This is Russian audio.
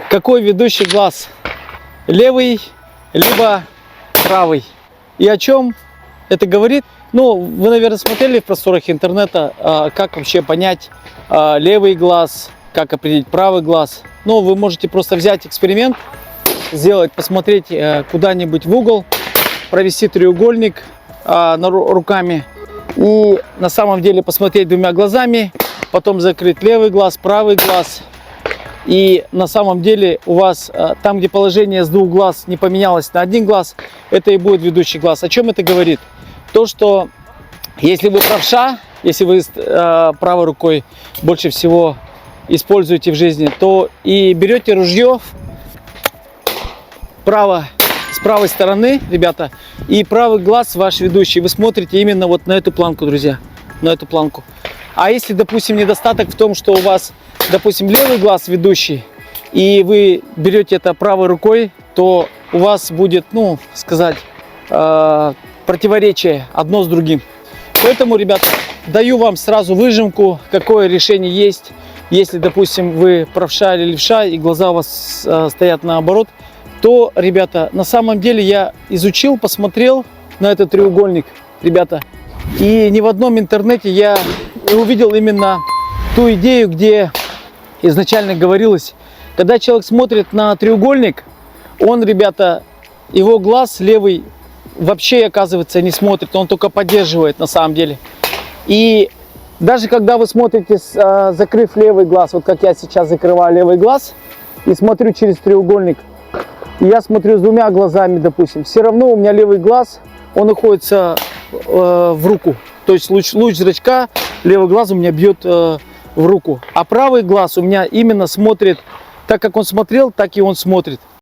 какой ведущий глаз? Левый, либо правый. И о чем это говорит? Ну, вы, наверное, смотрели в просторах интернета, как вообще понять левый глаз, как определить правый глаз. Ну, вы можете просто взять эксперимент, сделать, посмотреть куда-нибудь в угол, провести треугольник руками и на самом деле посмотреть двумя глазами, потом закрыть левый глаз, правый глаз. И на самом деле у вас там, где положение с двух глаз не поменялось на один глаз, это и будет ведущий глаз. О чем это говорит? То, что если вы правша, если вы правой рукой больше всего используете в жизни, то и берете ружье с правой стороны, ребята, и правый глаз ваш ведущий, вы смотрите именно вот на эту планку, друзья, на эту планку. А если, допустим, недостаток в том, что у вас, допустим, левый глаз ведущий, и вы берете это правой рукой, то у вас будет, ну, сказать, противоречие одно с другим. Поэтому, ребята, даю вам сразу выжимку, какое решение есть. Если, допустим, вы правша или левша, и глаза у вас стоят наоборот, то, ребята, на самом деле я изучил, посмотрел на этот треугольник, ребята. И ни в одном интернете я не увидел именно ту идею, где изначально говорилось, когда человек смотрит на треугольник, он, ребята, его глаз левый вообще, оказывается, не смотрит, он только поддерживает на самом деле. И даже когда вы смотрите, закрыв левый глаз, вот как я сейчас закрываю левый глаз и смотрю через треугольник, я смотрю с двумя глазами, допустим, все равно у меня левый глаз, он находится в руку. То есть луч зрачка, левый глаз у меня бьет в руку. А правый глаз у меня именно смотрит, так как он смотрел, так и он смотрит.